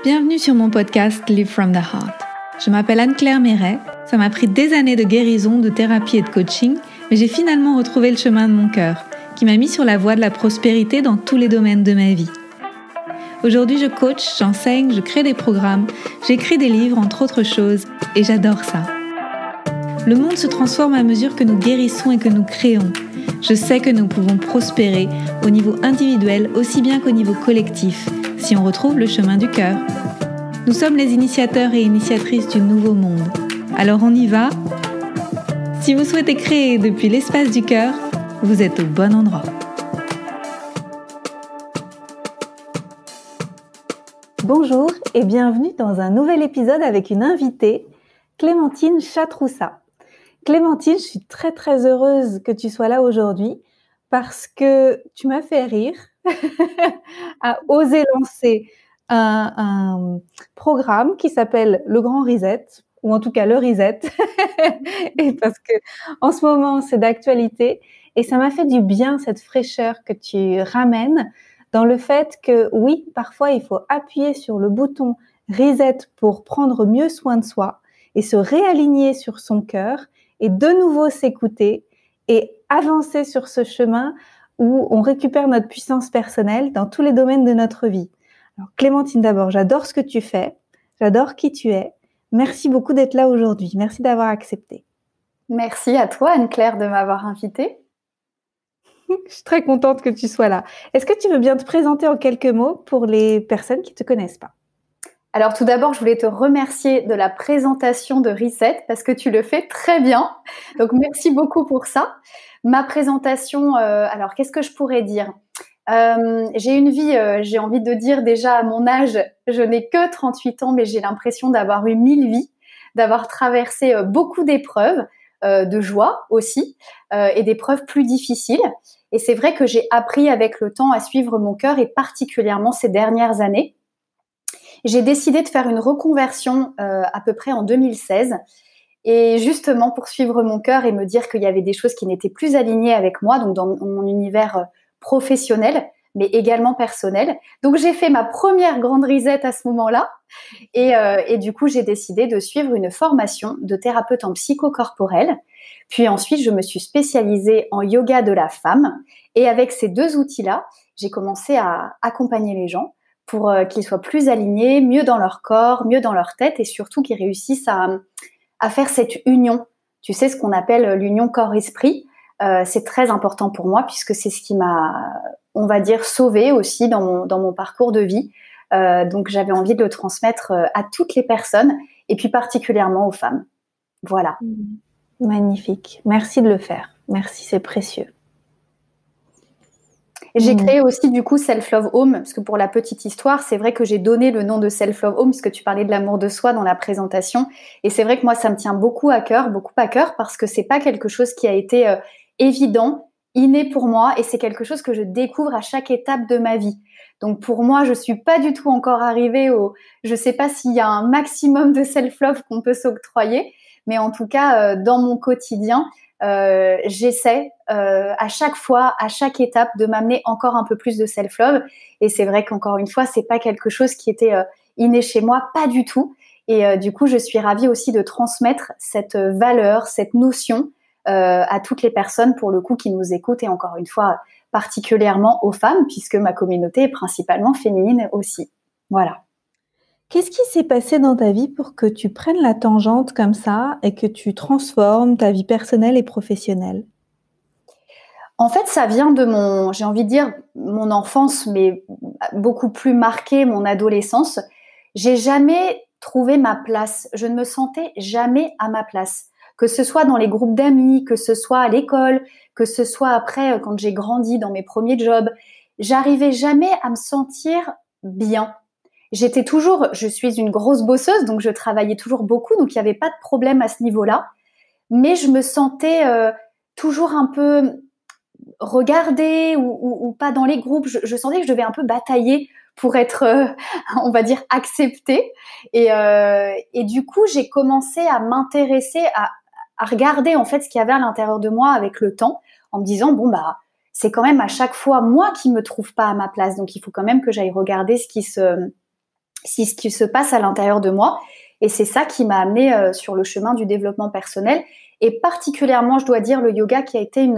Bienvenue sur mon podcast Live from the Heart. Je m'appelle Anne-Claire Méret. Ça m'a pris des années de guérison, de thérapie et de coaching, mais j'ai finalement retrouvé le chemin de mon cœur, qui m'a mis sur la voie de la prospérité dans tous les domaines de ma vie. Aujourd'hui, je coach, j'enseigne, je crée des programmes, j'écris des livres, entre autres choses, et j'adore ça. Le monde se transforme à mesure que nous guérissons et que nous créons. Je sais que nous pouvons prospérer au niveau individuel aussi bien qu'au niveau collectif, si on retrouve le chemin du cœur. Nous sommes les initiateurs et initiatrices du nouveau monde. Alors on y va? Si vous souhaitez créer depuis l'espace du cœur, vous êtes au bon endroit. Bonjour et bienvenue dans un nouvel épisode avec une invitée, Clémentine Chatroussa. Clémentine, je suis très très heureuse que tu sois là aujourd'hui parce que tu m'as fait rire à oser lancer un programme qui s'appelle le Grand Reset, ou en tout cas le Reset, et parce que en ce moment c'est d'actualité et ça m'a fait du bien cette fraîcheur que tu ramènes dans le fait que oui, parfois il faut appuyer sur le bouton Reset pour prendre mieux soin de soi et se réaligner sur son cœur et de nouveau s'écouter et avancer sur ce chemin où on récupère notre puissance personnelle dans tous les domaines de notre vie. Alors Clémentine, d'abord, j'adore ce que tu fais, j'adore qui tu es. Merci beaucoup d'être là aujourd'hui, merci d'avoir accepté. Merci à toi Anne-Claire de m'avoir invitée. Je suis très contente que tu sois là. Est-ce que tu veux bien te présenter en quelques mots pour les personnes qui ne te connaissent pas ? Alors tout d'abord, je voulais te remercier de la présentation de Reset parce que tu le fais très bien. Donc merci beaucoup pour ça. Ma présentation, alors qu'est-ce que je pourrais dire ? J'ai une vie, j'ai envie de dire déjà à mon âge, je n'ai que 38 ans, mais j'ai l'impression d'avoir eu 1000 vies, d'avoir traversé beaucoup d'épreuves, de joie aussi, et d'épreuves plus difficiles. Et c'est vrai que j'ai appris avec le temps à suivre mon cœur et particulièrement ces dernières années. J'ai décidé de faire une reconversion à peu près en 2016 et justement pour suivre mon cœur et me dire qu'il y avait des choses qui n'étaient plus alignées avec moi, donc dans mon univers professionnel, mais également personnel. Donc j'ai fait ma première grande reset à ce moment-là et du coup j'ai décidé de suivre une formation de thérapeute en psychocorporel. Puis ensuite je me suis spécialisée en yoga de la femme et avec ces deux outils-là, j'ai commencé à accompagner les gens pour qu'ils soient plus alignés, mieux dans leur corps, mieux dans leur tête et surtout qu'ils réussissent à faire cette union. Tu sais, ce qu'on appelle l'union corps-esprit, c'est très important pour moi puisque c'est ce qui m'a, on va dire, sauvée aussi dans mon parcours de vie. Donc, j'avais envie de le transmettre à toutes les personnes et puis particulièrement aux femmes. Voilà. Magnifique. Merci de le faire. Merci, c'est précieux. J'ai créé aussi du coup Self Love Home parce que pour la petite histoire, c'est vrai que j'ai donné le nom de Self Love Home parce que tu parlais de l'amour de soi dans la présentation et c'est vrai que moi ça me tient beaucoup à cœur parce que c'est pas quelque chose qui a été évident, inné pour moi et c'est quelque chose que je découvre à chaque étape de ma vie. Donc pour moi, je suis pas du tout encore arrivée je sais pas s'il y a un maximum de self love qu'on peut s'octroyer, mais en tout cas dans mon quotidien, j'essaie à chaque fois, à chaque étape, de m'amener encore un peu plus de self-love. Et c'est vrai qu'encore une fois, c'est pas quelque chose qui était inné chez moi, pas du tout. Et du coup, je suis ravie aussi de transmettre cette valeur, cette notion à toutes les personnes, pour le coup, qui nous écoutent. Et encore une fois, particulièrement aux femmes, puisque ma communauté est principalement féminine aussi. Voilà. Qu'est-ce qui s'est passé dans ta vie pour que tu prennes la tangente comme ça et que tu transformes ta vie personnelle et professionnelle ? En fait, ça vient de j'ai envie de dire, mon enfance, mais beaucoup plus marquée, mon adolescence. J'ai jamais trouvé ma place. Je ne me sentais jamais à ma place. Que ce soit dans les groupes d'amis, que ce soit à l'école, que ce soit après, quand j'ai grandi dans mes premiers jobs. J'arrivais jamais à me sentir bien. Je suis une grosse bosseuse, donc je travaillais toujours beaucoup, donc il n'y avait pas de problème à ce niveau-là. Mais je me sentais toujours un peu regardée ou pas dans les groupes. Je sentais que je devais un peu batailler pour être, on va dire, acceptée. Et du coup, j'ai commencé à m'intéresser, à regarder en fait ce qu'il y avait à l'intérieur de moi avec le temps, en me disant bon bah c'est quand même à chaque fois moi qui me trouve pas à ma place, donc il faut quand même que j'aille regarder si ce qui se passe à l'intérieur de moi. Et c'est ça qui m'a amenée sur le chemin du développement personnel. Et particulièrement, je dois dire, le yoga qui a été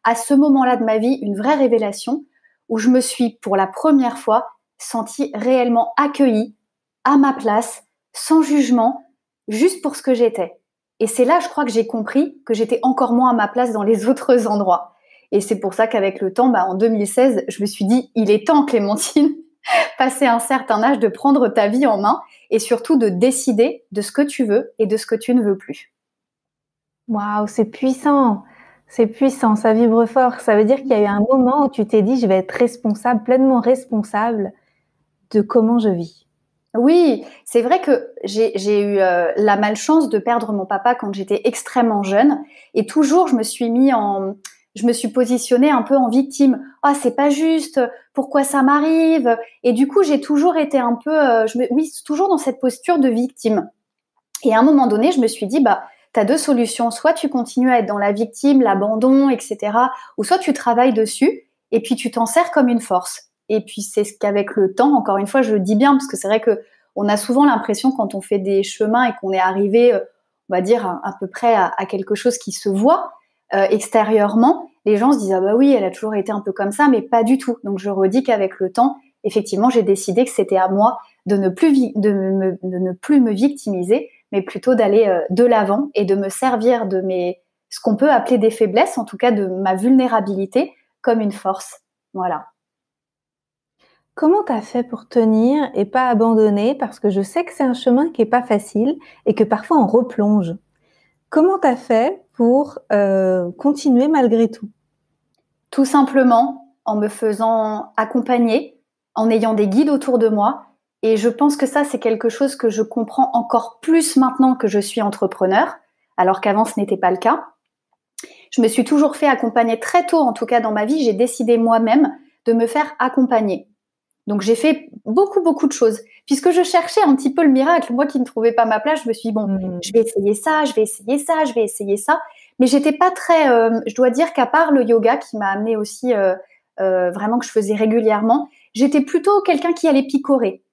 à ce moment-là de ma vie, une vraie révélation, où je me suis, pour la première fois, sentie réellement accueillie, à ma place, sans jugement, juste pour ce que j'étais. Et c'est là, je crois, que j'ai compris que j'étais encore moins à ma place dans les autres endroits. Et c'est pour ça qu'avec le temps, en 2016, je me suis dit, il est temps, Clémentine, passer un certain âge, de prendre ta vie en main et surtout de décider de ce que tu veux et de ce que tu ne veux plus. Waouh, c'est puissant. C'est puissant, ça vibre fort. Ça veut dire qu'il y a eu un moment où tu t'es dit, je vais être responsable, pleinement responsable de comment je vis. Oui, c'est vrai que j'ai eu la malchance de perdre mon papa quand j'étais extrêmement jeune, et toujours je me suis positionnée un peu en victime. Ah, c'est pas juste, pourquoi ça m'arrive? Et du coup, j'ai toujours été un peu, oui, toujours dans cette posture de victime. Et à un moment donné, je me suis dit, t'as deux solutions. Soit tu continues à être dans la victime, l'abandon, etc. Ou soit tu travailles dessus et puis tu t'en sers comme une force. Et puis c'est ce qu'avec le temps, encore une fois, je le dis bien, parce que c'est vrai que on a souvent l'impression quand on fait des chemins et qu'on est arrivé, on va dire, à peu près à quelque chose qui se voit extérieurement, les gens se disent, ah bah oui, elle a toujours été un peu comme ça, mais pas du tout. Donc je redis qu'avec le temps, effectivement, j'ai décidé que c'était à moi de ne plus me victimiser, mais plutôt d'aller de l'avant et de me servir de ce qu'on peut appeler des faiblesses, en tout cas de ma vulnérabilité, comme une force. Voilà. Comment tu as fait pour tenir et pas abandonner? Parce que je sais que c'est un chemin qui est pas facile et que parfois on replonge. Comment tu as fait pour continuer malgré tout? Tout simplement en me faisant accompagner, en ayant des guides autour de moi. Et je pense que ça, c'est quelque chose que je comprends encore plus maintenant que je suis entrepreneur, alors qu'avant, ce n'était pas le cas. Je me suis toujours fait accompagner très tôt, en tout cas dans ma vie. J'ai décidé moi-même de me faire accompagner. Donc, j'ai fait beaucoup, beaucoup de choses. Puisque je cherchais un petit peu le miracle, moi qui ne trouvais pas ma place, je me suis dit, bon, je vais essayer ça, je vais essayer ça, je vais essayer ça. Mais j'étais pas très, je dois dire qu'à part le yoga qui m'a amené aussi vraiment que je faisais régulièrement, j'étais plutôt quelqu'un qui allait picorer.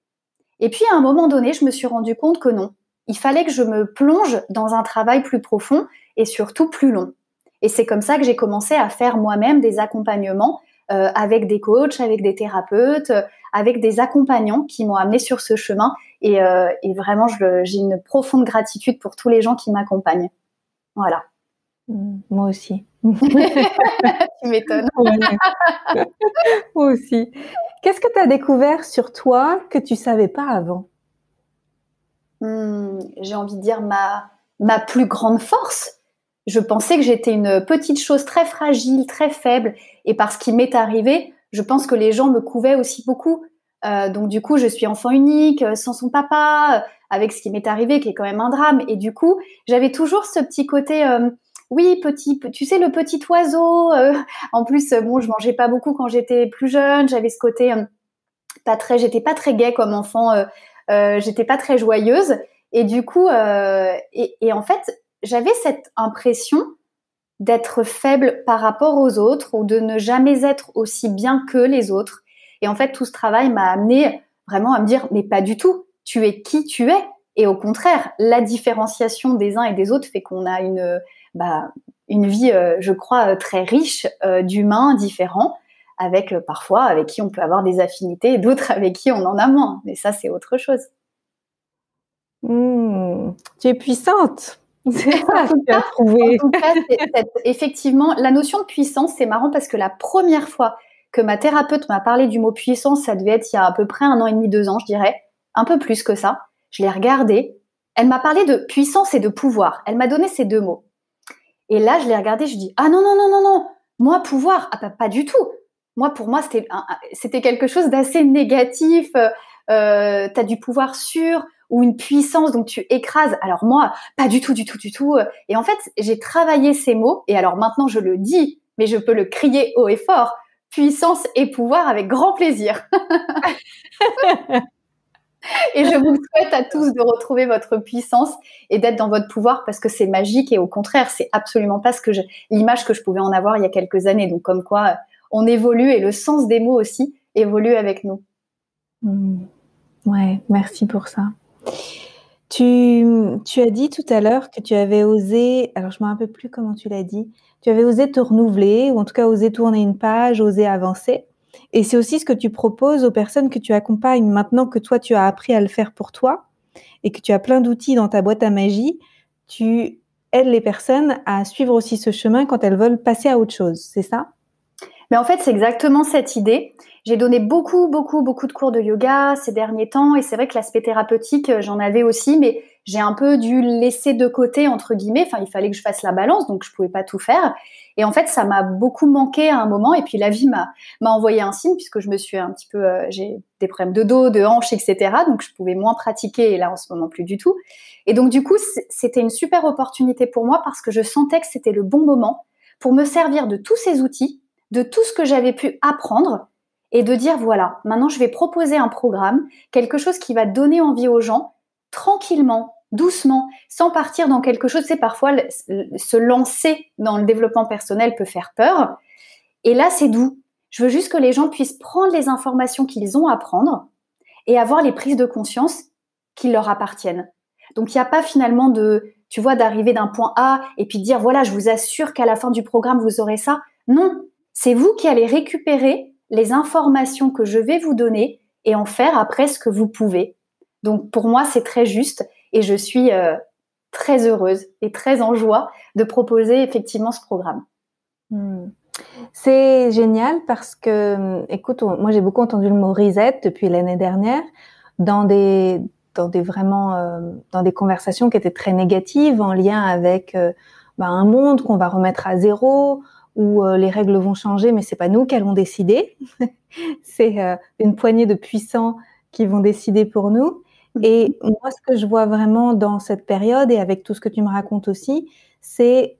Et puis à un moment donné, je me suis rendu compte que non. Il fallait que je me plonge dans un travail plus profond et surtout plus long. Et c'est comme ça que j'ai commencé à faire moi-même des accompagnements avec des coachs, avec des thérapeutes, avec des accompagnants qui m'ont amené sur ce chemin. Et vraiment, j'ai une profonde gratitude pour tous les gens qui m'accompagnent. Voilà. Moi aussi. Tu m'étonnes. Moi aussi. Qu'est-ce que tu as découvert sur toi que tu savais pas avant? J'ai envie de dire ma plus grande force. Je pensais que j'étais une petite chose très fragile, très faible. Et parce qu'il m'est arrivé, je pense que les gens me couvaient aussi beaucoup. Donc du coup, je suis enfant unique, sans son papa, avec ce qui m'est arrivé, qui est quand même un drame. Et du coup, j'avais toujours ce petit côté, oui, tu sais, le petit oiseau. En plus, bon, je mangeais pas beaucoup quand j'étais plus jeune. J'avais ce côté j'étais pas très gaie comme enfant. J'étais pas très joyeuse. Et du coup, et en fait, j'avais cette impression d'être faible par rapport aux autres ou de ne jamais être aussi bien que les autres. Et en fait, tout ce travail m'a amené vraiment à me dire, mais pas du tout, tu es qui tu es. Et au contraire, la différenciation des uns et des autres fait qu'on a une vie, je crois, très riche d'humains différents, avec parfois avec qui on peut avoir des affinités et d'autres avec qui on en a moins. Mais ça, c'est autre chose. Tu es puissante. C'est ça que tu as trouvé. En tout cas, effectivement, la notion de puissance, c'est marrant parce que la première fois que ma thérapeute m'a parlé du mot puissance, ça devait être il y a à peu près 1 an et demi, 2 ans, je dirais, un peu plus que ça. Je l'ai regardée. Elle m'a parlé de puissance et de pouvoir. Elle m'a donné ces deux mots. Et là, je l'ai regardée, je dis, ah non, non, non, non, non, moi, pouvoir, pas du tout. Moi, pour moi, c'était quelque chose d'assez négatif. T'as du pouvoir sur ou une puissance, donc tu écrases. Alors moi, pas du tout, du tout, du tout. Et en fait, j'ai travaillé ces mots, et alors maintenant je le dis, mais je peux le crier haut et fort, puissance et pouvoir avec grand plaisir. Et je vous souhaite à tous de retrouver votre puissance et d'être dans votre pouvoir, parce que c'est magique, et au contraire, c'est absolument pas l'image que je pouvais en avoir il y a quelques années. Donc comme quoi, on évolue, et le sens des mots aussi évolue avec nous. Ouais, merci pour ça. Tu as dit tout à l'heure que tu avais osé, alors je me rappelle plus comment tu l'as dit, tu avais osé te renouveler, ou en tout cas osé tourner une page, osé avancer. Et c'est aussi ce que tu proposes aux personnes que tu accompagnes maintenant que toi tu as appris à le faire pour toi et que tu as plein d'outils dans ta boîte à magie. Tu aides les personnes à suivre aussi ce chemin quand elles veulent passer à autre chose, c'est ça? Mais en fait, c'est exactement cette idée. J'ai donné beaucoup de cours de yoga ces derniers temps et c'est vrai que l'aspect thérapeutique, j'en avais aussi, mais j'ai un peu dû laisser de côté, entre guillemets. Enfin, il fallait que je fasse la balance, donc je pouvais pas tout faire. Et en fait, ça m'a beaucoup manqué à un moment. Et puis la vie m'a envoyé un signe puisque je me suis un petit peu, j'ai des problèmes de dos, de hanches, etc. Donc je pouvais moins pratiquer et là en ce moment plus du tout. Et donc du coup, c'était une super opportunité pour moi parce que je sentais que c'était le bon moment pour me servir de tous ces outils, de tout ce que j'avais pu apprendre et de dire voilà, maintenant je vais proposer un programme, quelque chose qui va donner envie aux gens, tranquillement, doucement, sans partir dans quelque chose. C'est parfois se lancer dans le développement personnel peut faire peur. Et là, c'est doux. Je veux juste que les gens puissent prendre les informations qu'ils ont à prendre et avoir les prises de conscience qui leur appartiennent. Donc, il n'y a pas finalement tu vois, d'arriver d'un point A et puis de dire voilà, je vous assure qu'à la fin du programme, vous aurez ça. Non, c'est vous qui allez récupérer les informations que je vais vous donner et en faire après ce que vous pouvez. Donc pour moi, c'est très juste et je suis très heureuse et très en joie de proposer effectivement ce programme. C'est génial parce que, écoute, moi j'ai beaucoup entendu le mot reset depuis l'année dernière dans des conversations qui étaient très négatives en lien avec un monde qu'on va remettre à zéro, où les règles vont changer, mais c'est pas nous qui allons décider. C'est une poignée de puissants qui vont décider pour nous. Et moi, ce que je vois vraiment dans cette période, et avec tout ce que tu me racontes aussi, c'est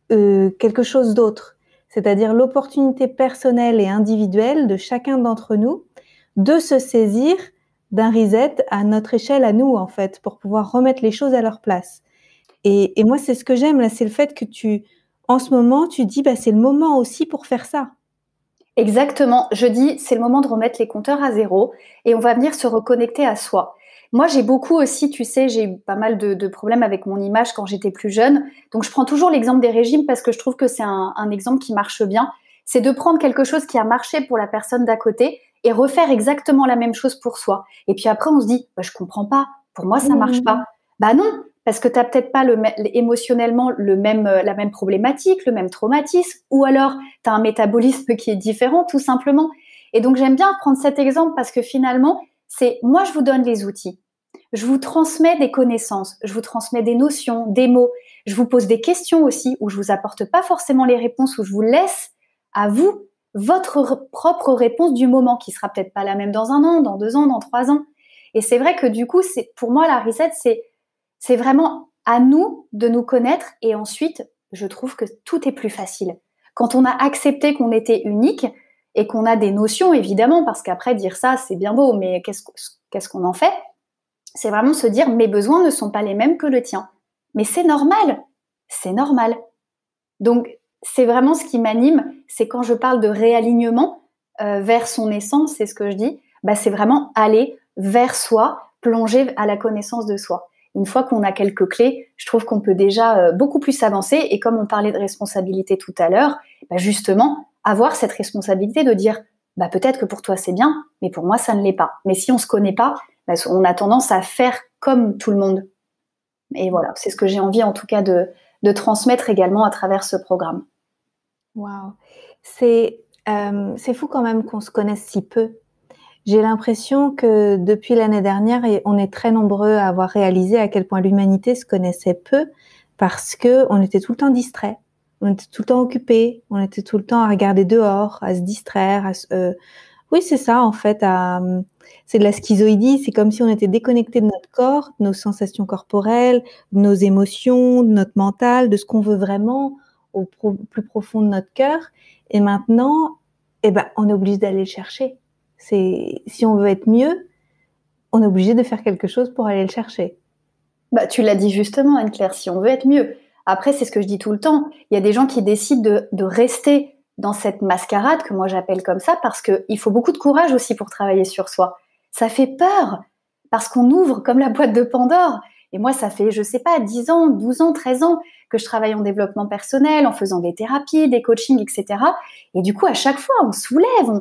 quelque chose d'autre. C'est-à-dire l'opportunité personnelle et individuelle de chacun d'entre nous de se saisir d'un reset à notre échelle à nous, en fait, pour pouvoir remettre les choses à leur place. Et moi, c'est ce que j'aime, là, c'est le fait que en ce moment, tu dis, c'est le moment aussi pour faire ça. Exactement. Je dis, c'est le moment de remettre les compteurs à zéro et on va venir se reconnecter à soi. Moi, j'ai beaucoup aussi, tu sais, j'ai eu pas mal de problèmes avec mon image quand j'étais plus jeune. Donc, je prends toujours l'exemple des régimes parce que je trouve que c'est un exemple qui marche bien. C'est de prendre quelque chose qui a marché pour la personne d'à côté et refaire exactement la même chose pour soi. Et puis après, on se dit, je comprends pas. Pour moi, ça marche pas. Bah non, parce que tu n'as peut-être pas émotionnellement la même problématique, le même traumatisme, ou alors tu as un métabolisme qui est différent, tout simplement. Et donc, j'aime bien prendre cet exemple parce que finalement, c'est moi, je vous donne les outils. Je vous transmets des connaissances, je vous transmets des notions, des mots. Je vous pose des questions aussi où je vous apporte pas forcément les réponses, où je vous laisse à vous votre propre réponse du moment qui sera peut-être pas la même dans 1 an, dans 2 ans, dans 3 ans. Et c'est vrai que du coup, pour moi, la reset, c'est vraiment à nous de nous connaître et ensuite, je trouve que tout est plus facile. Quand on a accepté qu'on était unique et qu'on a des notions, évidemment, parce qu'après, dire ça, c'est bien beau, mais qu'est-ce qu'on en fait? C'est vraiment se dire, mes besoins ne sont pas les mêmes que le tien. Mais c'est normal. C'est normal. Donc, c'est vraiment ce qui m'anime, c'est quand je parle de réalignement vers son essence, c'est ce que je dis, c'est vraiment aller vers soi, plonger à la connaissance de soi. Une fois qu'on a quelques clés, je trouve qu'on peut déjà beaucoup plus avancer. Et comme on parlait de responsabilité tout à l'heure, justement, avoir cette responsabilité de dire, peut-être que pour toi c'est bien, mais pour moi ça ne l'est pas. Mais si on se connaît pas, on a tendance à faire comme tout le monde. Et voilà, c'est ce que j'ai envie en tout cas de transmettre également à travers ce programme. Waouh, c'est fou quand même qu'on se connaisse si peu. J'ai l'impression que depuis l'année dernière, on est très nombreux à avoir réalisé à quel point l'humanité se connaissait peu parce que on était tout le temps distrait, on était tout le temps occupé, on était tout le temps à regarder dehors, à se distraire. Oui, c'est ça en fait. C'est de la schizoïdie. C'est comme si on était déconnecté de notre corps, de nos sensations corporelles, de nos émotions, de notre mental, de ce qu'on veut vraiment au plus profond de notre cœur. Et maintenant, on est obligé d'aller le chercher. Si on veut être mieux, on est obligé de faire quelque chose pour aller le chercher. Tu l'as dit justement, Anne-Claire, si on veut être mieux. Après, c'est ce que je dis tout le temps. Il y a des gens qui décident de rester dans cette mascarade, que moi j'appelle comme ça, parce qu'il faut beaucoup de courage aussi pour travailler sur soi. Ça fait peur. parce qu'on ouvre comme la boîte de Pandore. Et moi, ça fait, je sais pas, 10 ans, 12 ans, 13 ans que je travaille en développement personnel, en faisant des thérapies, des coachings, etc. Et du coup, à chaque fois, on soulève,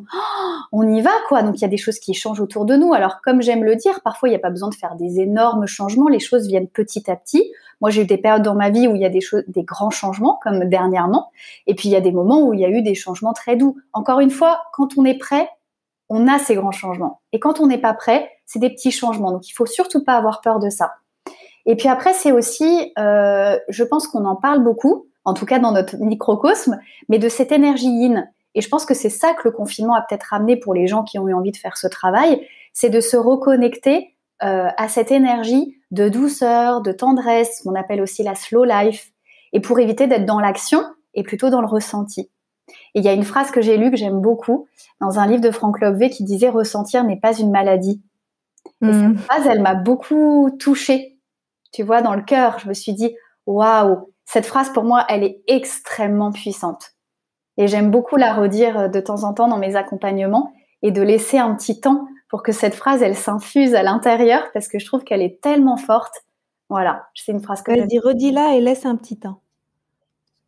on y va, quoi. Donc, il y a des choses qui changent autour de nous. Alors, comme j'aime le dire, parfois, il n'y a pas besoin de faire des énormes changements. Les choses viennent petit à petit. Moi, j'ai eu des périodes dans ma vie où il y a des grands changements, comme dernièrement. Et puis, il y a des moments où il y a eu des changements très doux. Encore une fois, quand on est prêt, on a ces grands changements. Et quand on n'est pas prêt, c'est des petits changements. Donc, il faut surtout pas avoir peur de ça. Et puis après, c'est aussi, je pense qu'on en parle beaucoup, en tout cas dans notre microcosme, mais de cette énergie yin. Et je pense que c'est ça que le confinement a peut-être ramené pour les gens qui ont eu envie de faire ce travail, c'est de se reconnecter à cette énergie de douceur, de tendresse, qu'on appelle aussi la slow life, et pour éviter d'être dans l'action et plutôt dans le ressenti. Et il y a une phrase que j'ai lue, que j'aime beaucoup, dans un livre de Frank Lobvé qui disait « Ressentir n'est pas une maladie ». Et cette phrase, elle m'a beaucoup touchée. Tu vois, dans le cœur, je me suis dit « Waouh !» Cette phrase, pour moi, elle est extrêmement puissante. Et j'aime beaucoup la redire de temps en temps dans mes accompagnements et de laisser un petit temps pour que cette phrase, elle s'infuse à l'intérieur parce que je trouve qu'elle est tellement forte. Voilà, c'est une phrase que j'aime. Vas-y, redis-la et laisse un petit temps.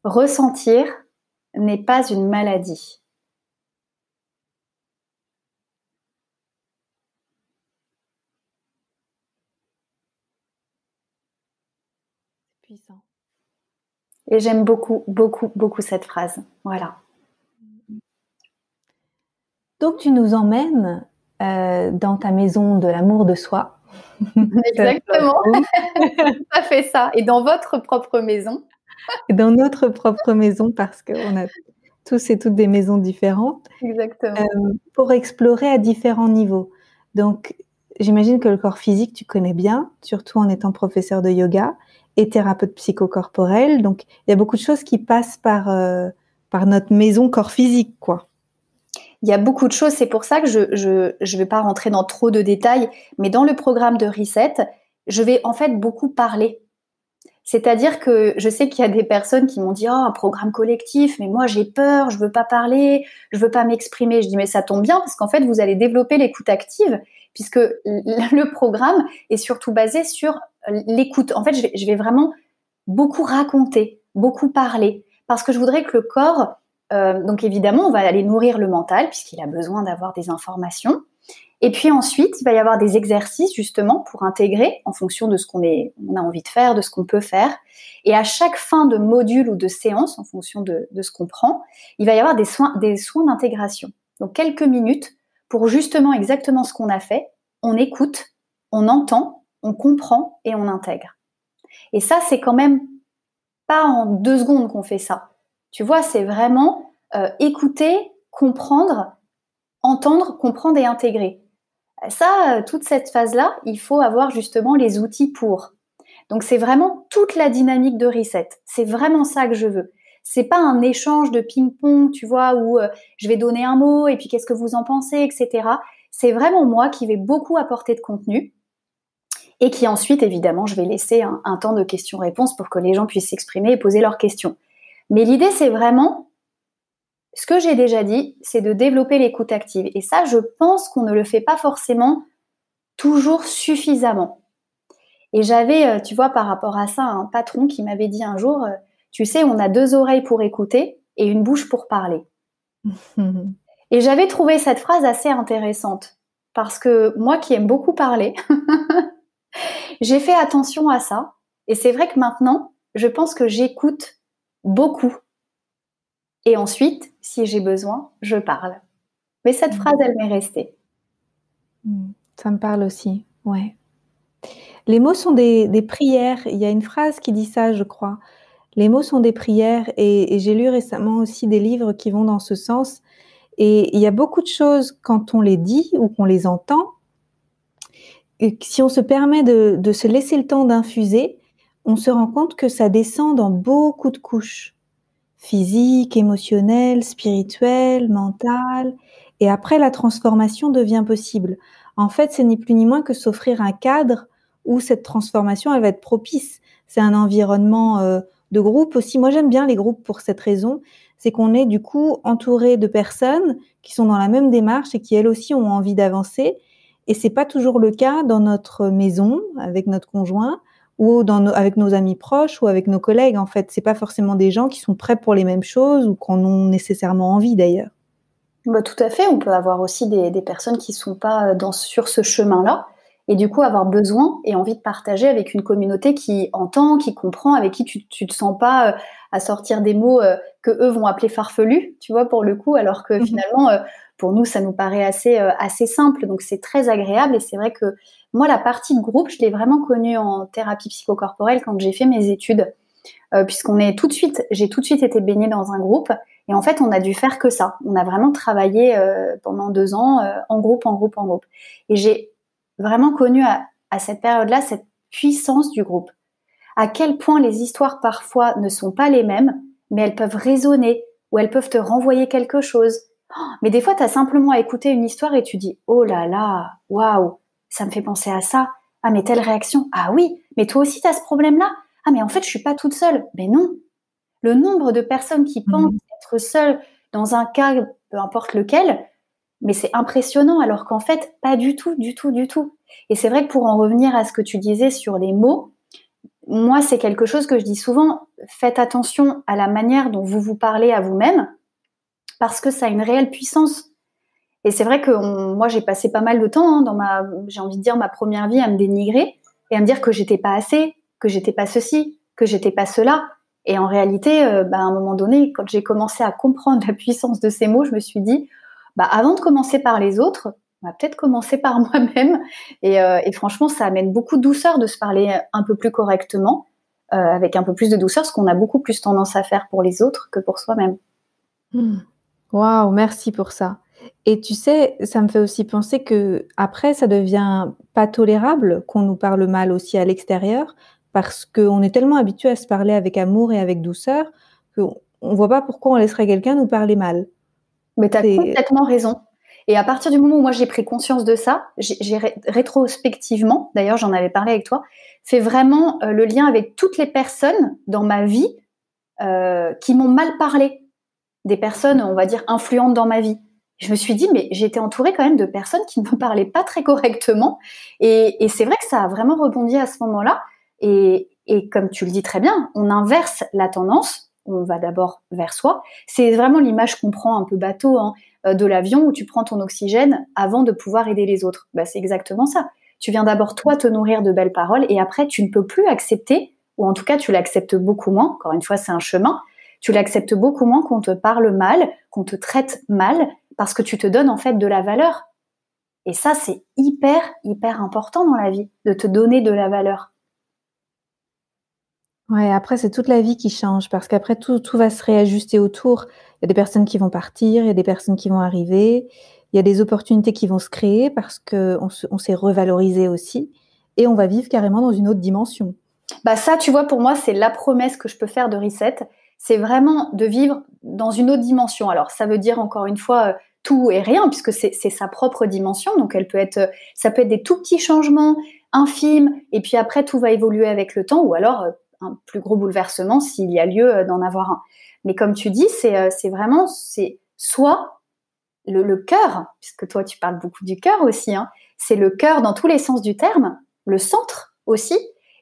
Ressentir n'est pas une maladie. Puissant. Et j'aime beaucoup, beaucoup, beaucoup cette phrase. Voilà. Donc, tu nous emmènes dans ta maison de l'amour de soi. Exactement. Ça fait ça. Et dans votre propre maison. Dans notre propre maison, parce qu'on a tous et toutes des maisons différentes. Exactement. Pour explorer à différents niveaux. Donc, j'imagine que le corps physique, tu connais bien, surtout en étant professeur de yoga et thérapeute psychocorporel. Donc, il y a beaucoup de choses qui passent par notre maison corps physique, quoi. Il y a beaucoup de choses, c'est pour ça que je vais pas rentrer dans trop de détails, mais dans le programme de Reset, je vais en fait beaucoup parler. C'est-à-dire que je sais qu'il y a des personnes qui m'ont dit « Oh, un programme collectif, mais moi j'ai peur, je veux pas parler, je veux pas m'exprimer. » Je dis « Mais ça tombe bien parce qu'en fait, vous allez développer l'écoute active puisque le programme est surtout basé sur l'écoute. En fait, je vais vraiment beaucoup raconter, beaucoup parler parce que je voudrais que le corps... donc évidemment, on va aller nourrir le mental puisqu'il a besoin d'avoir des informations. Et puis ensuite, il va y avoir des exercices justement pour intégrer en fonction de ce qu'on a envie de faire, de ce qu'on peut faire. Et à chaque fin de module ou de séance, en fonction de ce qu'on prend, il va y avoir des soins d'intégration. Donc quelques minutes pour justement exactement ce qu'on a fait. On écoute, on entend, on comprend et on intègre. Et ça, c'est quand même pas en 2 secondes qu'on fait ça. Tu vois, c'est vraiment écouter, comprendre, entendre, comprendre et intégrer. Ça, toute cette phase-là, il faut avoir justement les outils pour. Donc, c'est vraiment toute la dynamique de Reset. C'est vraiment ça que je veux. C'est pas un échange de ping-pong, tu vois, où je vais donner un mot et puis qu'est-ce que vous en pensez, etc. C'est vraiment moi qui vais beaucoup apporter de contenu et qui ensuite, évidemment, je vais laisser un temps de questions-réponses pour que les gens puissent s'exprimer et poser leurs questions. Mais l'idée, c'est vraiment, ce que j'ai déjà dit, c'est de développer l'écoute active. Et ça, je pense qu'on ne le fait pas forcément toujours suffisamment. Et j'avais, tu vois, par rapport à ça, un patron qui m'avait dit un jour, tu sais, on a 2 oreilles pour écouter et une bouche pour parler. Et j'avais trouvé cette phrase assez intéressante parce que moi qui aime beaucoup parler, j'ai fait attention à ça. Et c'est vrai que maintenant, je pense que j'écoute beaucoup. Et ensuite, si j'ai besoin, je parle. Mais cette phrase, elle m'est restée. Ça me parle aussi, ouais. Les mots sont des prières. Il y a une phrase qui dit ça, je crois. Les mots sont des prières et j'ai lu récemment aussi des livres qui vont dans ce sens. Et il y a beaucoup de choses, quand on les dit ou qu'on les entend, et si on se permet de se laisser le temps d'infuser, on se rend compte que ça descend dans beaucoup de couches. Physique, émotionnelle, spirituelle, mentale. Et après, la transformation devient possible. En fait, c'est ni plus ni moins que s'offrir un cadre où cette transformation, elle va être propice. C'est un environnement de groupe aussi. Moi, j'aime bien les groupes pour cette raison. C'est qu'on est du coup entouré de personnes qui sont dans la même démarche et qui, elles aussi, ont envie d'avancer. Et c'est pas toujours le cas dans notre maison, avec notre conjoint, ou avec nos amis proches, ou avec nos collègues. En fait, c'est pas forcément des gens qui sont prêts pour les mêmes choses, ou qui en ont nécessairement envie d'ailleurs. Bah, tout à fait, on peut avoir aussi des personnes qui sont pas sur ce chemin-là, et du coup avoir besoin et envie de partager avec une communauté qui entend, qui comprend, avec qui tu te sens pas à sortir des mots que eux vont appeler farfelus, tu vois, pour le coup, alors que finalement, pour nous, ça nous paraît assez simple, donc c'est très agréable. Et c'est vrai que moi, la partie de groupe, je l'ai vraiment connue en thérapie psychocorporelle quand j'ai fait mes études, j'ai tout de suite été baignée dans un groupe. Et en fait, on a dû faire que ça. On a vraiment travaillé pendant 2 ans en groupe. Et j'ai vraiment connu à cette période-là cette puissance du groupe. À quel point les histoires parfois ne sont pas les mêmes, mais elles peuvent résonner ou elles peuvent te renvoyer quelque chose. Mais des fois, tu as simplement à écouter une histoire et tu dis « Oh là là, waouh, ça me fait penser à ça. Ah, mais telle réaction. Ah oui, mais toi aussi, tu as ce problème-là. Ah, mais en fait, je suis pas toute seule. » Mais non. Le nombre de personnes qui pensent être seules dans un cas, peu importe lequel, mais c'est impressionnant, alors qu'en fait, pas du tout, du tout, du tout. Et c'est vrai que pour en revenir à ce que tu disais sur les mots, moi, c'est quelque chose que je dis souvent, faites attention à la manière dont vous vous parlez à vous-même, parce que ça a une réelle puissance. Et c'est vrai que moi, j'ai passé pas mal de temps j'ai envie de dire, ma première vie à me dénigrer et à me dire que j'étais pas assez, que j'étais pas ceci, que j'étais pas cela. Et en réalité, à un moment donné, quand j'ai commencé à comprendre la puissance de ces mots, je me suis dit, avant de commencer par les autres, on va peut-être commencer par moi-même. Et franchement, ça amène beaucoup de douceur de se parler un peu plus correctement, avec un peu plus de douceur, ce qu'on a beaucoup plus tendance à faire pour les autres que pour soi-même. Waouh, merci pour ça. Et tu sais, ça me fait aussi penser que après, ça devient pas tolérable qu'on nous parle mal aussi à l'extérieur, parce qu'on est tellement habitué à se parler avec amour et avec douceur qu'on ne voit pas pourquoi on laisserait quelqu'un nous parler mal. Mais tu as complètement raison. Et à partir du moment où moi j'ai pris conscience de ça, j'ai rétrospectivement, d'ailleurs j'en avais parlé avec toi, fait vraiment le lien avec toutes les personnes dans ma vie qui m'ont mal parlé. Des personnes, on va dire, influentes dans ma vie. Je me suis dit, mais j'étais entourée quand même de personnes qui ne me parlaient pas très correctement. Et c'est vrai que ça a vraiment rebondi à ce moment-là. Et comme tu le dis très bien, on inverse la tendance. On va d'abord vers soi. C'est vraiment l'image qu'on prend un peu bateau de l'avion où tu prends ton oxygène avant de pouvoir aider les autres. C'est exactement ça. Tu viens d'abord, toi, te nourrir de belles paroles et après, tu ne peux plus accepter, ou en tout cas, tu l'acceptes beaucoup moins. Encore une fois, c'est un chemin. Tu l'acceptes beaucoup moins qu'on te parle mal, qu'on te traite mal, parce que tu te donnes en fait de la valeur. Et ça, c'est hyper, hyper important dans la vie, de te donner de la valeur. Ouais, après, c'est toute la vie qui change, parce qu'après, tout va se réajuster autour. Il y a des personnes qui vont partir, il y a des personnes qui vont arriver, il y a des opportunités qui vont se créer parce qu'on s'est revalorisé aussi, et on va vivre carrément dans une autre dimension. Ça, tu vois, pour moi, c'est la promesse que je peux faire de Reset. C'est vraiment de vivre dans une autre dimension. Alors, ça veut dire, encore une fois, tout et rien, puisque c'est sa propre dimension. Donc, ça peut être des tout petits changements, infimes, et puis après, tout va évoluer avec le temps, ou alors un plus gros bouleversement s'il y a lieu d'en avoir un. Mais comme tu dis, c'est vraiment, c'est soit le cœur, puisque toi, tu parles beaucoup du cœur aussi, c'est le cœur dans tous les sens du terme, le centre aussi,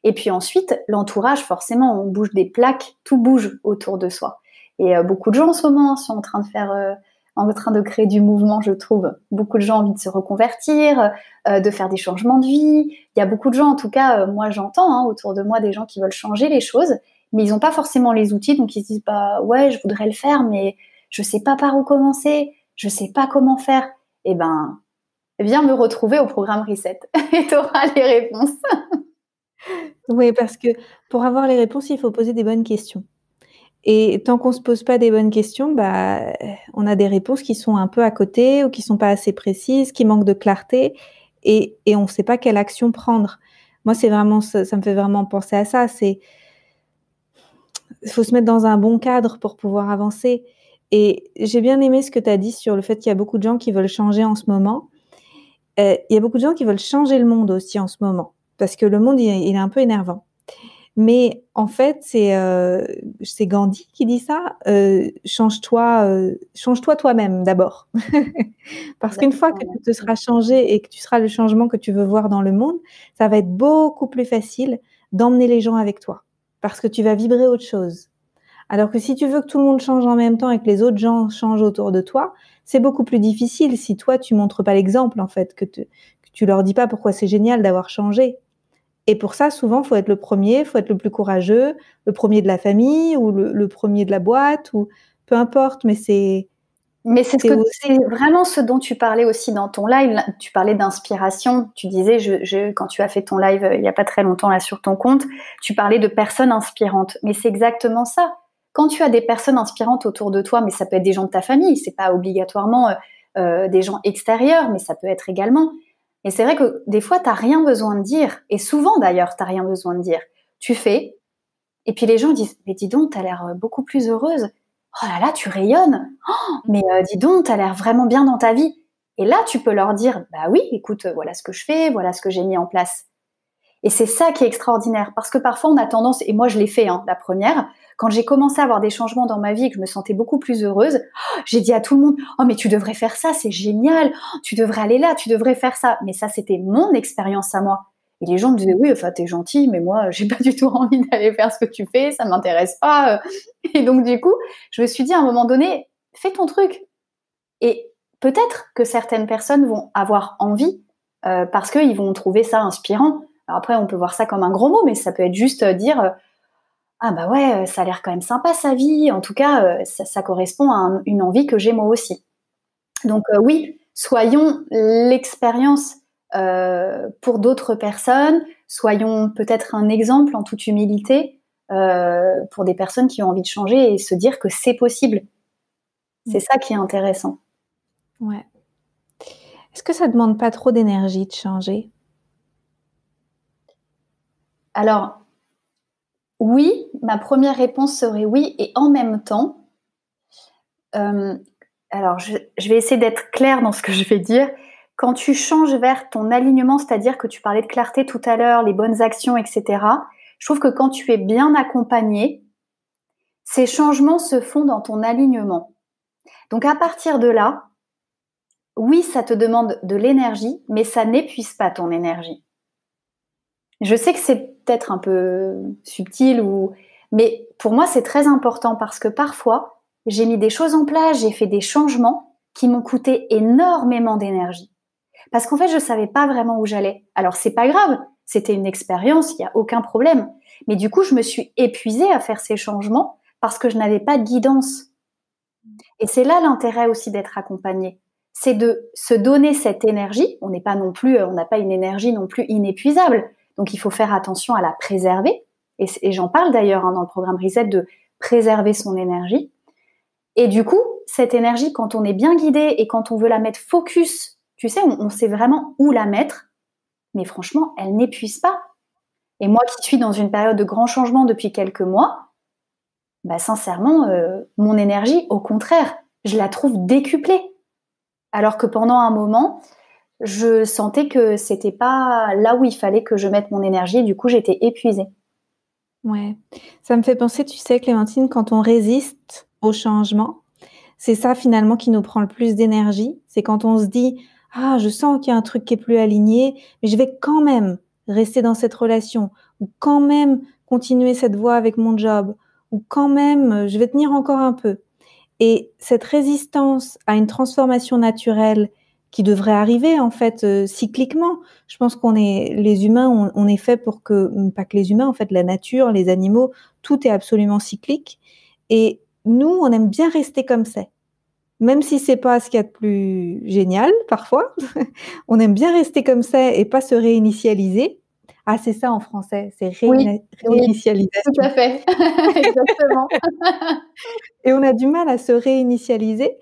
et puis ensuite, l'entourage, forcément, on bouge des plaques, tout bouge autour de soi. Et beaucoup de gens en ce moment sont en train de créer du mouvement, je trouve. Beaucoup de gens ont envie de se reconvertir, de faire des changements de vie. Il y a beaucoup de gens, en tout cas, moi j'entends autour de moi des gens qui veulent changer les choses, mais ils n'ont pas forcément les outils, donc ils se disent ouais, je voudrais le faire, mais je sais pas par où commencer, je sais pas comment faire. Eh ben, viens me retrouver au programme Reset et tu auras les réponses. Oui, parce que pour avoir les réponses, il faut poser des bonnes questions. Et tant qu'on se pose pas des bonnes questions, on a des réponses qui sont un peu à côté ou qui sont pas assez précises, qui manquent de clarté, et on ne sait pas quelle action prendre. Moi, c'est vraiment ça me fait vraiment penser à ça. Il faut se mettre dans un bon cadre pour pouvoir avancer. Et j'ai bien aimé ce que tu as dit sur le fait qu'il y a beaucoup de gens qui veulent changer en ce moment. Il y a beaucoup de gens qui veulent changer le monde aussi en ce moment, parce que le monde, il est un peu énervant. Mais en fait, c'est Gandhi qui dit ça. Change-toi toi-même d'abord. Parce qu'une fois que tu te seras changé et que tu seras le changement que tu veux voir dans le monde, ça va être beaucoup plus facile d'emmener les gens avec toi. Parce que tu vas vibrer autre chose. Alors que si tu veux que tout le monde change en même temps et que les autres gens changent autour de toi, c'est beaucoup plus difficile si toi, tu montres pas l'exemple, en fait, que tu leur dis pas pourquoi c'est génial d'avoir changé. Et pour ça, souvent, faut être le premier, faut être le plus courageux, le premier de la famille ou le premier de la boîte ou peu importe, mais c'est c'est vraiment ce dont tu parlais aussi dans ton live. Tu parlais d'inspiration. Tu disais, quand tu as fait ton live il y a pas très longtemps là sur ton compte, tu parlais de personnes inspirantes. Mais c'est exactement ça. Quand tu as des personnes inspirantes autour de toi, mais ça peut être des gens de ta famille, c'est pas obligatoirement des gens extérieurs, mais ça peut être également. Et c'est vrai que des fois, t'as rien besoin de dire. Et souvent d'ailleurs, t'as rien besoin de dire. Tu fais, et puis les gens disent, mais dis donc, t'as l'air beaucoup plus heureuse. Oh là là, tu rayonnes. Oh, mais dis donc, t'as l'air vraiment bien dans ta vie. Et là, tu peux leur dire, bah oui, écoute, voilà ce que je fais, voilà ce que j'ai mis en place. Et c'est ça qui est extraordinaire, parce que parfois on a tendance, et moi je l'ai fait, la première, quand j'ai commencé à avoir des changements dans ma vie et que je me sentais beaucoup plus heureuse, j'ai dit à tout le monde, oh mais tu devrais faire ça, c'est génial, tu devrais aller là, tu devrais faire ça. Mais ça, c'était mon expérience à moi. Et les gens me disaient, oui, enfin t'es gentil, mais moi j'ai pas du tout envie d'aller faire ce que tu fais, ça m'intéresse pas. Et donc du coup, je me suis dit à un moment donné, fais ton truc. Et peut-être que certaines personnes vont avoir envie parce qu'ils vont trouver ça inspirant. Alors après, on peut voir ça comme un gros mot, mais ça peut être juste dire ah bah ouais, ça a l'air quand même sympa sa vie. En tout cas, ça correspond à une envie que j'ai moi aussi. Donc oui, soyons l'expérience pour d'autres personnes. Soyons peut-être un exemple en toute humilité pour des personnes qui ont envie de changer et se dire que c'est possible. C'est ça qui est intéressant. Ouais. Est-ce que ça demande pas trop d'énergie de changer? Alors, oui, ma première réponse serait oui, et en même temps, alors je vais essayer d'être claire dans ce que je vais dire. Quand tu changes vers ton alignement, c'est-à-dire que tu parlais de clarté tout à l'heure, les bonnes actions, etc., je trouve que quand tu es bien accompagné, ces changements se font dans ton alignement. Donc à partir de là, oui, ça te demande de l'énergie, mais ça n'épuise pas ton énergie. Je sais que c'est peut-être un peu subtil, mais pour moi, c'est très important parce que parfois, j'ai mis des choses en place, j'ai fait des changements qui m'ont coûté énormément d'énergie. Parce qu'en fait, je savais pas vraiment où j'allais. Alors, c'est pas grave, c'était une expérience, il n'y a aucun problème. Mais du coup, je me suis épuisée à faire ces changements parce que je n'avais pas de guidance. Et c'est là l'intérêt aussi d'être accompagné. C'est de se donner cette énergie. On n'a pas une énergie non plus inépuisable. Donc, il faut faire attention à la préserver. Et j'en parle d'ailleurs dans le programme Reset de préserver son énergie. Et du coup, cette énergie, quand on est bien guidé et quand on veut la mettre focus, tu sais, on sait vraiment où la mettre. Mais franchement, elle n'épuise pas. Et moi qui suis dans une période de grand changement depuis quelques mois, bah sincèrement, mon énergie, au contraire, je la trouve décuplée. Alors que pendant un moment, je sentais que c'était pas là où il fallait que je mette mon énergie. Et du coup, j'étais épuisée. Ouais. Ça me fait penser, tu sais, Clémentine, quand on résiste au changement, c'est ça finalement qui nous prend le plus d'énergie. C'est quand on se dit, ah, je sens qu'il y a un truc qui est plus aligné, mais je vais quand même rester dans cette relation, ou quand même continuer cette voie avec mon job, ou quand même, je vais tenir encore un peu. Et cette résistance à une transformation naturelle qui devrait arriver en fait cycliquement. Je pense les humains, on est fait pour que, pas que les humains, en fait, la nature, les animaux, tout est absolument cyclique. Et nous, on aime bien rester comme ça. Même si c'est pas ce qu'il y a de plus génial, parfois, on aime bien rester comme ça et pas se réinitialiser. Ah, c'est ça en français, c'est réinitialisation. Tout à fait, exactement. Et on a du mal à se réinitialiser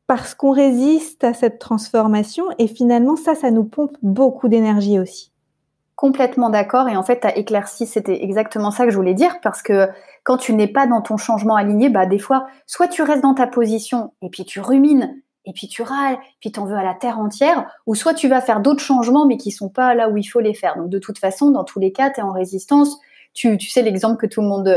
parce qu'on résiste à cette transformation et finalement, ça nous pompe beaucoup d'énergie aussi. Complètement d'accord. Et en fait, tu as éclairci, c'était exactement ça que je voulais dire, parce que quand tu n'es pas dans ton changement aligné, bah des fois, soit tu restes dans ta position et puis tu rumines, et puis tu râles, puis t'en veux à la terre entière, ou soit tu vas faire d'autres changements mais qui sont pas là où il faut les faire. Donc de toute façon, dans tous les cas, tu es en résistance, tu sais, l'exemple que tout le monde,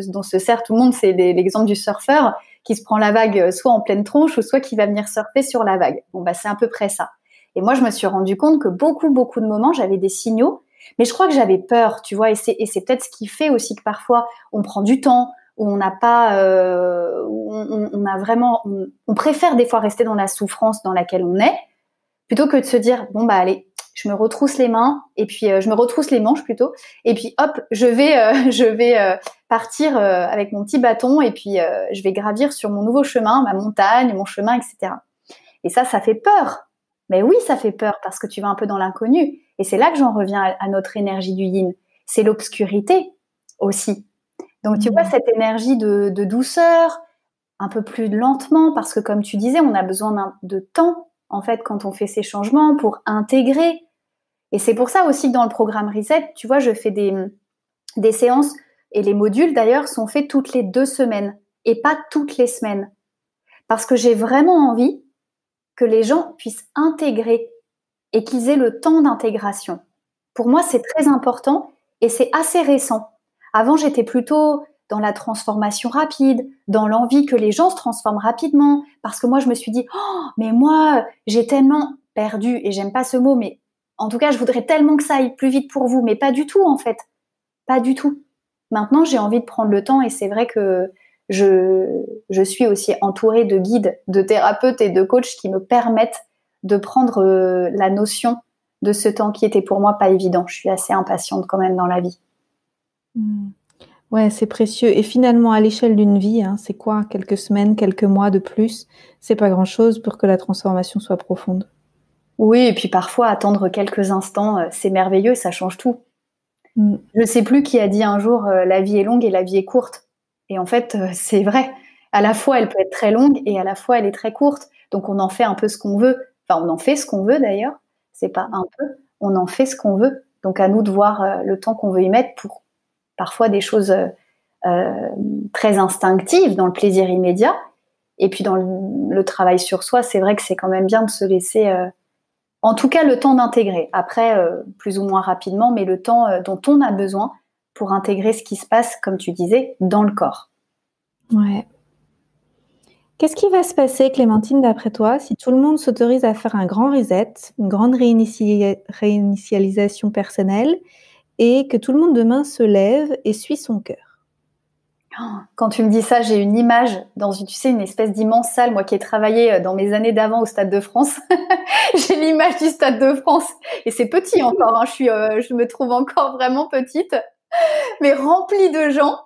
dont se sert tout le monde, c'est l'exemple du surfeur qui se prend la vague soit en pleine tronche ou soit qui va venir surfer sur la vague. Bon, bah, c'est à peu près ça. Et moi, je me suis rendu compte que beaucoup de moments, j'avais des signaux, mais je crois que j'avais peur, tu vois, et c'est peut-être ce qui fait aussi que parfois, on prend du temps, où on n'a pas, on a vraiment, on préfère des fois rester dans la souffrance dans laquelle on est, plutôt que de se dire, bon, bah, allez, je me retrousse les mains, et puis je me retrousse les manches plutôt, et puis hop, je vais partir avec mon petit bâton, et puis je vais gravir sur mon nouveau chemin, ma montagne, mon chemin, etc. Et ça fait peur. Mais oui, ça fait peur parce que tu vas un peu dans l'inconnu. Et c'est là que j'en reviens à notre énergie du yin. C'est l'obscurité aussi. Donc tu vois, cette énergie de douceur, un peu plus lentement, parce que comme tu disais, on a besoin de temps, en fait, quand on fait ces changements pour intégrer. Et c'est pour ça aussi que dans le programme Reset, tu vois, je fais des séances, et les modules d'ailleurs sont faits toutes les 2 semaines et pas toutes les semaines. Parce que j'ai vraiment envie que les gens puissent intégrer et qu'ils aient le temps d'intégration. Pour moi, c'est très important et c'est assez récent. Avant, j'étais plutôt dans la transformation rapide, dans l'envie que les gens se transforment rapidement, parce que moi, je me suis dit, oh, mais moi, j'ai tellement perdu, et j'aime pas ce mot, mais en tout cas, je voudrais tellement que ça aille plus vite pour vous, mais pas du tout, en fait. Pas du tout. Maintenant, j'ai envie de prendre le temps, et c'est vrai que je suis aussi entourée de guides, de thérapeutes et de coachs qui me permettent de prendre la notion de ce temps qui était pour moi pas évident. Je suis assez impatiente quand même dans la vie. Ouais, c'est précieux. Et finalement, à l'échelle d'une vie, c'est quoi? Quelques semaines, quelques mois de plus, c'est pas grand-chose pour que la transformation soit profonde. Oui, et puis parfois, attendre quelques instants, c'est merveilleux, ça change tout. Je sais plus qui a dit un jour, la vie est longue et la vie est courte. Et en fait, c'est vrai. À la fois, elle peut être très longue et à la fois, elle est très courte. Donc, on en fait un peu ce qu'on veut. Enfin, on en fait ce qu'on veut d'ailleurs. C'est pas un peu. On en fait ce qu'on veut. Donc, à nous de voir le temps qu'on veut y mettre pour parfois des choses très instinctives, dans le plaisir immédiat. Et puis, dans le travail sur soi, c'est vrai que c'est quand même bien de se laisser, en tout cas, le temps d'intégrer. Après, plus ou moins rapidement, mais le temps dont on a besoin pour intégrer ce qui se passe, comme tu disais, dans le corps. Ouais. Qu'est-ce qui va se passer, Clémentine, d'après toi, si tout le monde s'autorise à faire un grand reset, une grande réinitialisation personnelle, et que tout le monde demain se lève et suit son cœur? Quand tu me dis ça, j'ai une image dans une, tu sais, une espèce d'immense salle, moi qui ai travaillé dans mes années d'avant au Stade de France. J'ai l'image du Stade de France. Et c'est petit encore, je me trouve encore vraiment petite, mais remplie de gens,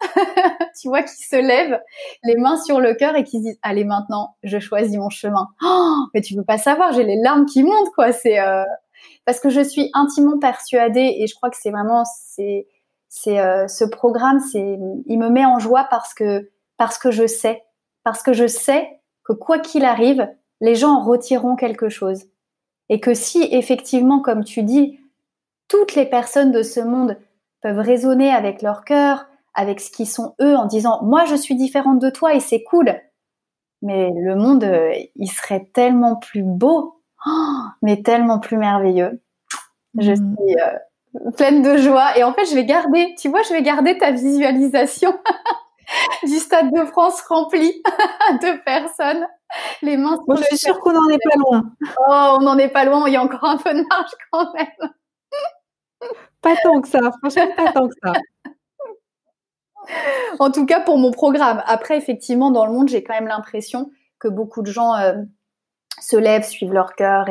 tu vois, qui se lèvent, les mains sur le cœur et qui se disent, allez, maintenant, je choisis mon chemin. Oh, mais tu peux pas savoir, j'ai les larmes qui montent, quoi. C'est parce que je suis intimement persuadée, et je crois que c'est vraiment, ce programme, il me met en joie parce que je sais que quoi qu'il arrive, les gens en retireront quelque chose. Et que si effectivement, comme tu dis, toutes les personnes de ce monde peuvent raisonner avec leur cœur, avec ce qu'ils sont eux, en disant moi je suis différente de toi et c'est cool, mais le monde il serait tellement plus beau, mais tellement plus merveilleux. Je suis pleine de joie, et en fait je vais garder ta visualisation du Stade de France rempli de personnes, les mains sur Moi, je suis sûre qu'on n'en est pas loin. Oh, on n'en est pas loin, il y a encore un peu de marge quand même. Pas tant que ça, franchement, pas tant que ça. En tout cas, pour mon programme. Après, effectivement, dans le monde, j'ai quand même l'impression que beaucoup de gens se lèvent, suivent leur cœur,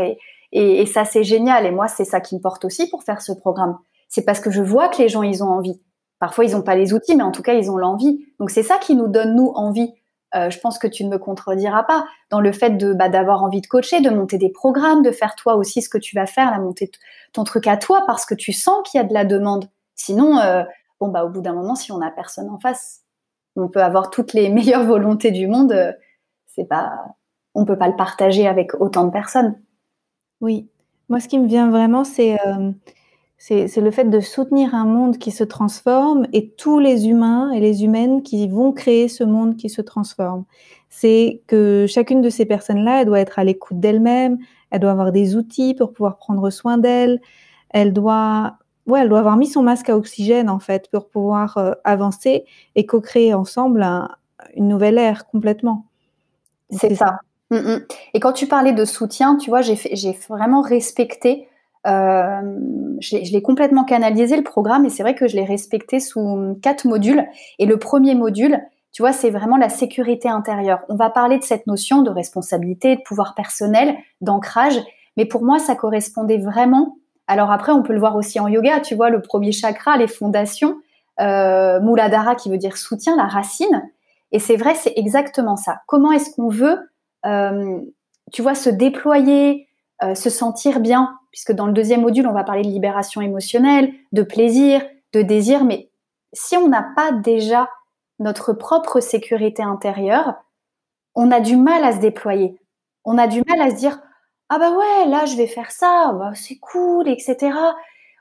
et ça, c'est génial. Et moi, c'est ça qui me porte aussi pour faire ce programme. C'est parce que je vois que les gens, ils ont envie. Parfois, ils n'ont pas les outils, mais en tout cas, ils ont l'envie. Donc, c'est ça qui nous donne, nous, envie. Je pense que tu ne me contrediras pas dans le fait d'avoir envie de coacher, de monter des programmes, de faire toi aussi ce que tu vas faire, la monter ton truc à toi, parce que tu sens qu'il y a de la demande. Sinon, au bout d'un moment, si on n'a personne en face, on peut avoir toutes les meilleures volontés du monde, on peut pas le partager avec autant de personnes. Oui, moi, ce qui me vient vraiment, c'est le fait de soutenir un monde qui se transforme et tous les humains et les humaines qui vont créer ce monde qui se transforme. C'est que chacune de ces personnes-là, elle doit être à l'écoute d'elle-même, elle doit avoir des outils pour pouvoir prendre soin d'elle, elle doit ouais, elle doit avoir mis son masque à oxygène, en fait, pour pouvoir avancer et co-créer ensemble une nouvelle ère complètement. Donc, C'est ça. Et quand tu parlais de soutien, tu vois, j'ai vraiment respecté, je l'ai complètement canalisé le programme et c'est vrai que je l'ai respecté sous 4 modules. Et le premier module, tu vois, c'est vraiment la sécurité intérieure. On va parler de cette notion de responsabilité, de pouvoir personnel, d'ancrage. Mais pour moi, ça correspondait vraiment. Alors après, on peut le voir aussi en yoga, tu vois, le premier chakra, les fondations, Muladhara qui veut dire soutien, la racine. Et c'est vrai, c'est exactement ça. Comment est-ce qu'on veut, tu vois, se déployer, se sentir bien, puisque dans le deuxième module, on va parler de libération émotionnelle, de plaisir, de désir, mais si on n'a pas déjà notre propre sécurité intérieure, on a du mal à se déployer. On a du mal à se dire « Ah bah ouais, là, je vais faire ça, bah, c'est cool, etc. »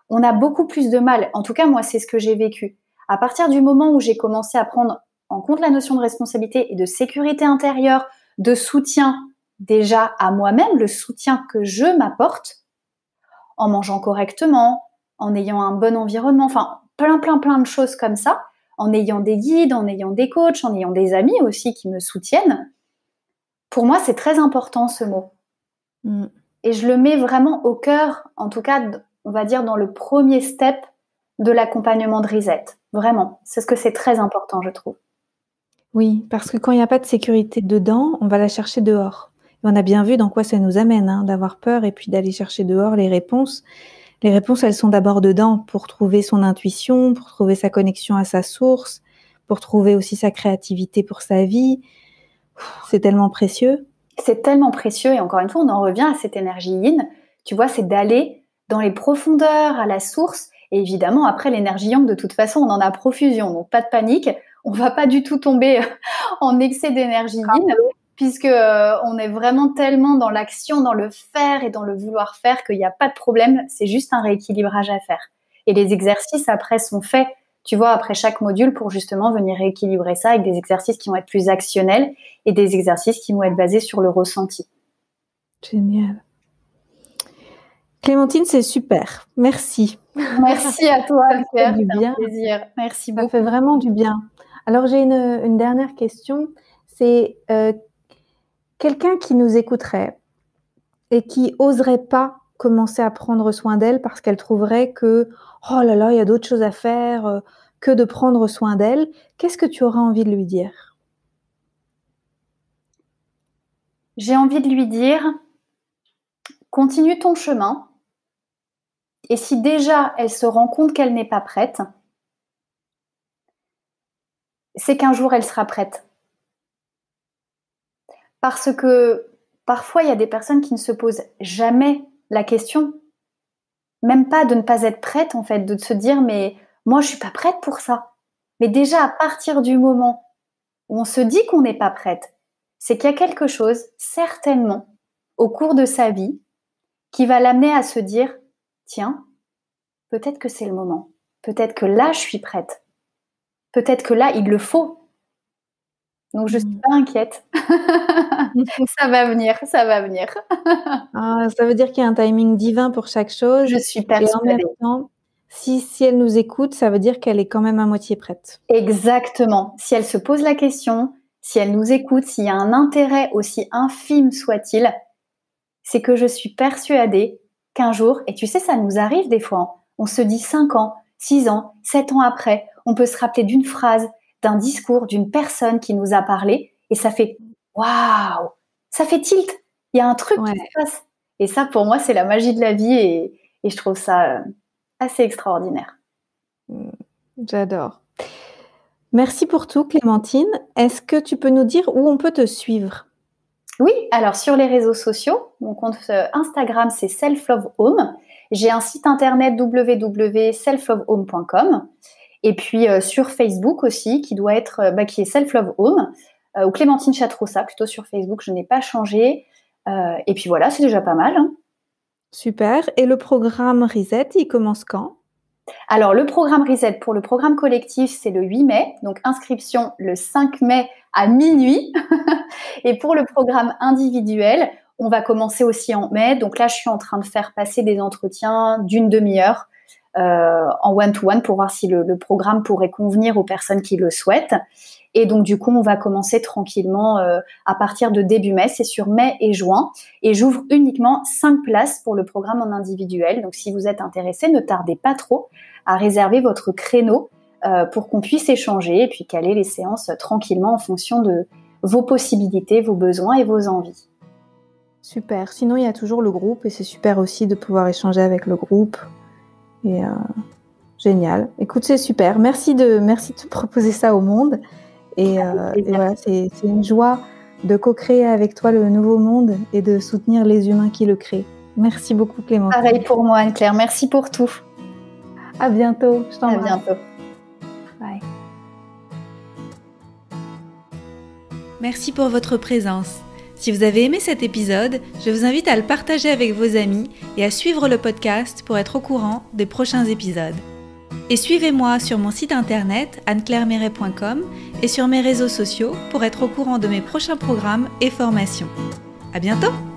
On a beaucoup plus de mal. En tout cas, moi, c'est ce que j'ai vécu. À partir du moment où j'ai commencé à prendre en compte la notion de responsabilité et de sécurité intérieure, de soutien déjà à moi-même, le soutien que je m'apporte, en mangeant correctement, en ayant un bon environnement, enfin plein de choses comme ça, en ayant des guides, en ayant des coachs, en ayant des amis aussi qui me soutiennent. Pour moi, c'est très important ce mot. Et je le mets vraiment au cœur, en tout cas, on va dire dans le premier step de l'accompagnement de Reset. Vraiment, c'est ce que c'est très important, je trouve. Oui, parce que quand il n'y a pas de sécurité dedans, on va la chercher dehors. Et on a bien vu dans quoi ça nous amène, hein, d'avoir peur et puis d'aller chercher dehors les réponses. Les réponses, elles sont d'abord dedans pour trouver son intuition, pour trouver sa connexion à sa source, pour trouver aussi sa créativité pour sa vie. C'est tellement précieux. C'est tellement précieux et encore une fois, on en revient à cette énergie yin. Tu vois, c'est d'aller dans les profondeurs, à la source. Et évidemment, après, l'énergie yang, de toute façon, on en a profusion. Donc, pas de panique. On va pas du tout tomber en excès d'énergie yin, puisque on est vraiment tellement dans l'action, dans le faire et dans le vouloir faire qu'il n'y a pas de problème. C'est juste un rééquilibrage à faire. Et les exercices, après, sont faits, tu vois, après chaque module pour justement venir rééquilibrer ça avec des exercices qui vont être plus actionnels et des exercices qui vont être basés sur le ressenti. Génial. Clémentine, c'est super. Merci. Merci à toi, Claire. Ça fait du bien. Un plaisir. Merci beaucoup. Ça fait vraiment du bien. Alors, j'ai une dernière question. C'est quelqu'un qui nous écouterait et qui oserait pas commencer à prendre soin d'elle parce qu'elle trouverait que, oh là là, il y a d'autres choses à faire que de prendre soin d'elle. Qu'est-ce que tu auras envie de lui dire? J'ai envie de lui dire, continue ton chemin. Et si déjà elle se rend compte qu'elle n'est pas prête, c'est qu'un jour elle sera prête. Parce que parfois il y a des personnes qui ne se posent jamais la question, même pas de ne pas être prête en fait, de se dire mais moi je suis pas prête pour ça. Mais déjà à partir du moment où on se dit qu'on n'est pas prête, c'est qu'il y a quelque chose, certainement, au cours de sa vie, qui va l'amener à se dire tiens, peut-être que c'est le moment. Peut-être que là, je suis prête. Peut-être que là, il le faut. Donc, je ne suis pas inquiète. Ça va venir, ça va venir. Ah, ça veut dire qu'il y a un timing divin pour chaque chose. Je suis Et en même persuadée. temps, si elle nous écoute, ça veut dire qu'elle est quand même à moitié prête. Exactement. Si elle se pose la question, si elle nous écoute, s'il y a un intérêt aussi infime soit-il, c'est que je suis persuadée qu'un jour, et tu sais, ça nous arrive des fois, on se dit 5 ans, 6 ans, 7 ans après, on peut se rappeler d'une phrase, d'un discours, d'une personne qui nous a parlé, et ça fait waouh, ça fait tilt. Il y a un truc qui se passe. Et ça, pour moi, c'est la magie de la vie, et je trouve ça assez extraordinaire. J'adore. Merci pour tout, Clémentine. Est-ce que tu peux nous dire où on peut te suivre? Oui, alors sur les réseaux sociaux, mon compte Instagram, c'est Self Love Home. J'ai un site internet www.selflovehome.com. Et puis sur Facebook aussi, qui doit être, qui est Self Love Home, ou Clémentine Chatroussa, plutôt sur Facebook, je n'ai pas changé. Et puis voilà, c'est déjà pas mal. Hein. Super. Et le programme Reset, il commence quand? Alors, le programme Reset, pour le programme collectif, c'est le 8 mai. Donc, inscription le 5 mai à minuit. Et pour le programme individuel, on va commencer aussi en mai. Donc là, je suis en train de faire passer des entretiens d'une demi-heure en one-to-one pour voir si le programme pourrait convenir aux personnes qui le souhaitent. Et donc, du coup, on va commencer tranquillement à partir de début mai. C'est sur mai et juin. Et j'ouvre uniquement 5 places pour le programme en individuel. Donc, si vous êtes intéressé, ne tardez pas trop à réserver votre créneau pour qu'on puisse échanger et puis caler les séances tranquillement en fonction de vos possibilités, vos besoins et vos envies. Super. Sinon, il y a toujours le groupe et c'est super aussi de pouvoir échanger avec le groupe. Et génial. Écoute, c'est super. Merci de proposer ça au monde. Et voilà, c'est une joie de co-créer avec toi le nouveau monde et de soutenir les humains qui le créent. Merci beaucoup, Clémentine. Pareil pour moi, Anne-Claire. Merci pour tout. À bientôt. Je t'embrasse. À bientôt. Bye. Merci pour votre présence. Si vous avez aimé cet épisode, je vous invite à le partager avec vos amis et à suivre le podcast pour être au courant des prochains épisodes. Et suivez-moi sur mon site internet anneclairemeret.com et sur mes réseaux sociaux pour être au courant de mes prochains programmes et formations. À bientôt!